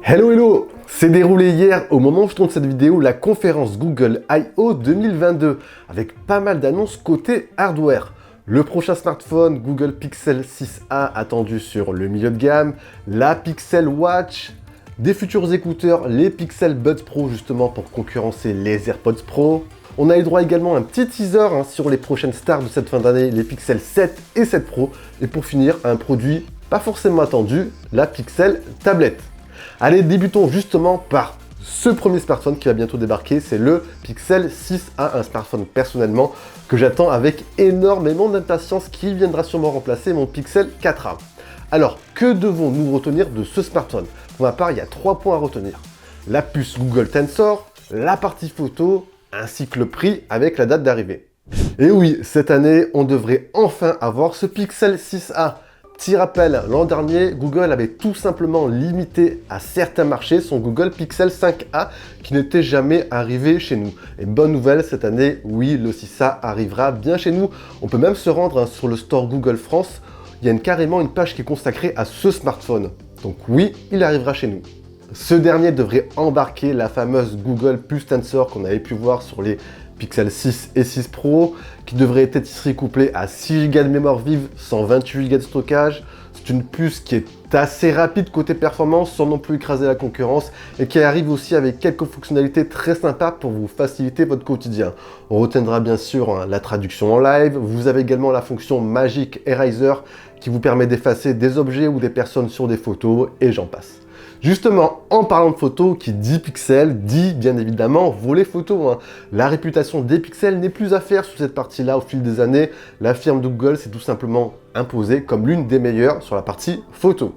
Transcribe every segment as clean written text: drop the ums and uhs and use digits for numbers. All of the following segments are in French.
Hello hello! C'est déroulé hier, au moment où je tourne cette vidéo, la conférence Google I/O 2022, avec pas mal d'annonces côté hardware. Le prochain smartphone Google Pixel 6a attendu sur le milieu de gamme, la Pixel Watch, des futurs écouteurs, les Pixel Buds Pro justement pour concurrencer les AirPods Pro. On a eu droit également à un petit teaser sur les prochaines stars de cette fin d'année, les Pixel 7 et 7 Pro. Et pour finir, un produit pas forcément attendu, la Pixel Tablette. Allez, débutons justement par ce premier smartphone qui va bientôt débarquer, c'est le Pixel 6a, un smartphone personnellement que j'attends avec énormément d'impatience qui viendra sûrement remplacer mon Pixel 4a. Alors, que devons-nous retenir de ce smartphone? Pour ma part, il y a 3 points à retenir. La puce Google Tensor, la partie photo, ainsi que le prix avec la date d'arrivée. Et oui, cette année, on devrait enfin avoir ce Pixel 6a. Petit rappel, l'an dernier, Google avait tout simplement limité à certains marchés son Google Pixel 5a qui n'était jamais arrivé chez nous. Et bonne nouvelle, cette année, oui, le 6a arrivera bien chez nous. On peut même se rendre sur le store Google France. Il y a carrément une page qui est consacrée à ce smartphone. Donc oui, il arrivera chez nous. Ce dernier devrait embarquer la fameuse Google Puce Tensor qu'on avait pu voir sur les Pixel 6 et 6 Pro, qui devrait être ici couplé à 6 Go de mémoire vive, 128 Go de stockage. C'est une puce qui est assez rapide côté performance, sans non plus écraser la concurrence, et qui arrive aussi avec quelques fonctionnalités très sympas pour vous faciliter votre quotidien. On retiendra bien sûr la traduction en live. Vous avez également la fonction Magic Eraser qui vous permet d'effacer des objets ou des personnes sur des photos, et j'en passe. Justement, en parlant de photos, qui dit pixels, dit bien évidemment volet photo. La réputation des pixels n'est plus à faire sur cette partie-là au fil des années. La firme de Google s'est tout simplement imposée comme l'une des meilleures sur la partie photo.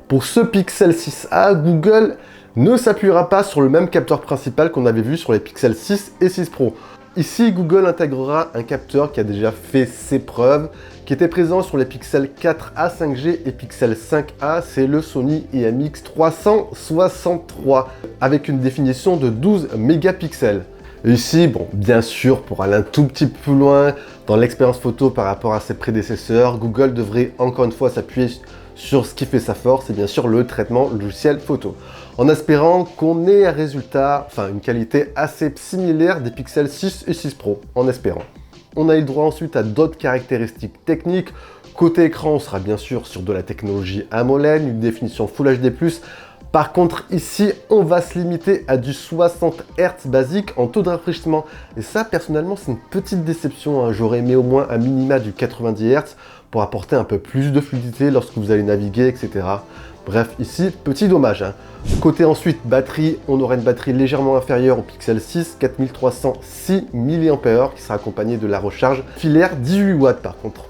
Pour ce Pixel 6a, Google ne s'appuiera pas sur le même capteur principal qu'on avait vu sur les Pixel 6 et 6 Pro. Ici, Google intégrera un capteur qui a déjà fait ses preuves, qui était présent sur les Pixel 4a 5G et Pixel 5a, c'est le Sony IMX 363, avec une définition de 12 mégapixels. Ici, bon, bien sûr, pour aller un tout petit peu plus loin dans l'expérience photo par rapport à ses prédécesseurs, Google devrait encore une fois s'appuyer sur ce qui fait sa force, et bien sûr le traitement logiciel photo. En espérant qu'on ait un résultat, une qualité assez similaire des Pixel 6 et 6 Pro, en espérant. On a eu le droit ensuite à d'autres caractéristiques techniques. Côté écran, on sera bien sûr sur de la technologie AMOLED, une définition Full HD+. Par contre, ici, on va se limiter à du 60 Hz basique en taux de rafraîchissement. Et ça, personnellement, c'est une petite déception. J'aurais aimé au moins un minima du 90 Hz pour apporter un peu plus de fluidité lorsque vous allez naviguer, etc. Bref, ici, petit dommage. Côté ensuite batterie, on aura une batterie légèrement inférieure au Pixel 6, 4306 mAh, qui sera accompagnée de la recharge filaire 18 watts par contre.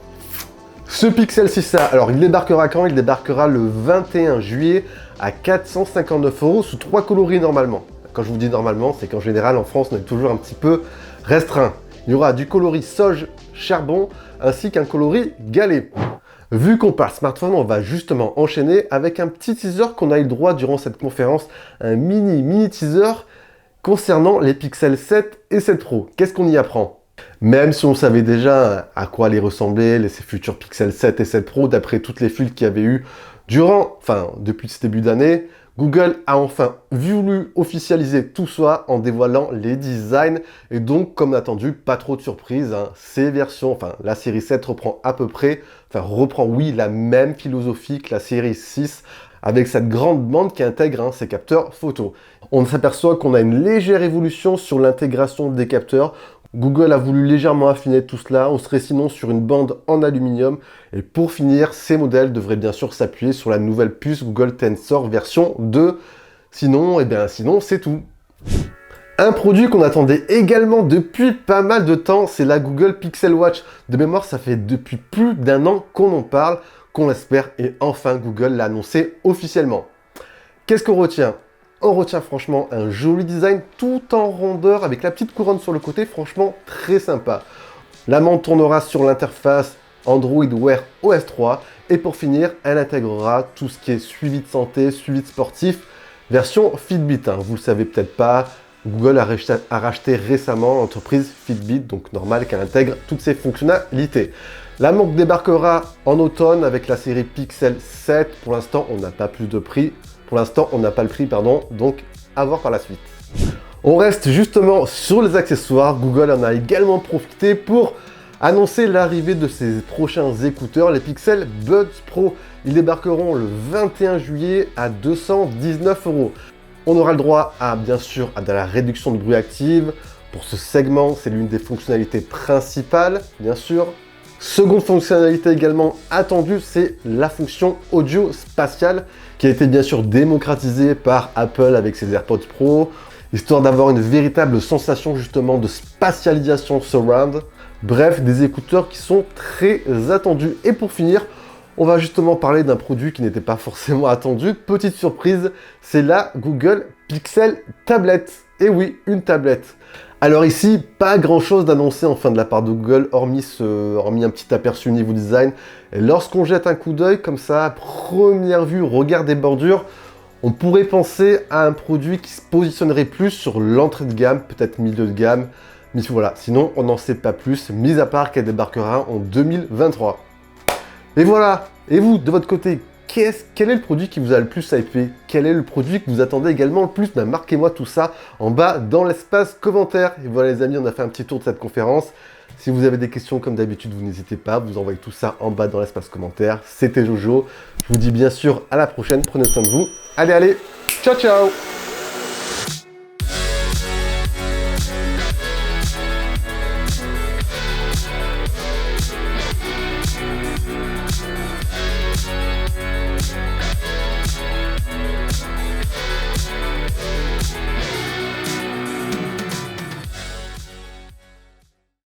Ce Pixel 6a, alors il débarquera quand? Il débarquera le 21 juillet à 459 € sous 3 coloris normalement. Quand je vous dis normalement, c'est qu'en général en France, on est toujours un petit peu restreint. Il y aura du coloris sauge charbon ainsi qu'un coloris galet. Vu qu'on parle smartphone, on va justement enchaîner avec un petit teaser qu'on a eu le droit durant cette conférence, un mini teaser concernant les Pixel 7 et 7 Pro. Qu'est-ce qu'on y apprend? Même si on savait déjà à quoi allaient ressembler ces futurs Pixel 7 et 7 Pro, d'après toutes les fuites qu'il y avait eu depuis ce début d'année, Google a enfin voulu officialiser tout ça en dévoilant les designs et donc, comme attendu, pas trop de surprises. Ces versions, la série 7 reprend oui, la même philosophie que la série 6 avec cette grande bande qui intègre ses capteurs photo. On s'aperçoit qu'on a une légère évolution sur l'intégration des capteurs. Google a voulu légèrement affiner tout cela, on serait sinon sur une bande en aluminium. Et pour finir, ces modèles devraient bien sûr s'appuyer sur la nouvelle puce Google Tensor version 2. Sinon, c'est tout. Un produit qu'on attendait également depuis pas mal de temps, c'est la Google Pixel Watch. De mémoire, ça fait depuis plus d'1 an qu'on en parle, qu'on l'espère, et enfin Google l'a annoncé officiellement. Qu'est-ce qu'on retient? On retient franchement un joli design tout en rondeur avec la petite couronne sur le côté, franchement très sympa. La montre tournera sur l'interface Android Wear OS 3 et pour finir, elle intégrera tout ce qui est suivi de santé, suivi de sportif, version Fitbit. Vous le savez peut-être pas, Google a racheté récemment l'entreprise Fitbit, donc normal qu'elle intègre toutes ces fonctionnalités. La marque débarquera en automne avec la série Pixel 7. Pour l'instant, on n'a pas plus de prix. Pour l'instant, on n'a pas le prix, pardon. Donc, à voir par la suite. On reste justement sur les accessoires. Google en a également profité pour annoncer l'arrivée de ses prochains écouteurs, les Pixel Buds Pro. Ils débarqueront le 21 juillet à 219 €. On aura le droit à, bien sûr, à de la réduction de bruit active. Pour ce segment, c'est l'une des fonctionnalités principales, bien sûr. Seconde fonctionnalité également attendue, c'est la fonction audio spatiale qui a été bien sûr démocratisée par Apple avec ses AirPods Pro, histoire d'avoir une véritable sensation justement de spatialisation surround. Bref, des écouteurs qui sont très attendus. Et pour finir, on va justement parler d'un produit qui n'était pas forcément attendu. Petite surprise, c'est la Google Pixel Tablette. Et oui, une tablette. Alors ici, pas grand chose d'annoncé enfin de la part de Google, hormis un petit aperçu niveau design. Et lorsqu'on jette un coup d'œil comme ça, à première vue, regard des bordures, on pourrait penser à un produit qui se positionnerait plus sur l'entrée de gamme, peut-être milieu de gamme. Mais voilà, sinon on n'en sait pas plus, mis à part qu'elle débarquera en 2023. Et voilà, et vous, de votre côté, quel est le produit qui vous a le plus hypé? Quel est le produit que vous attendez également le plus? Marquez-moi tout ça en bas dans l'espace commentaire. Et voilà les amis, on a fait un petit tour de cette conférence. Si vous avez des questions comme d'habitude, vous n'hésitez pas, vous envoyez tout ça en bas dans l'espace commentaire. C'était Jojo, je vous dis bien sûr à la prochaine, prenez soin de vous. Allez, ciao ciao!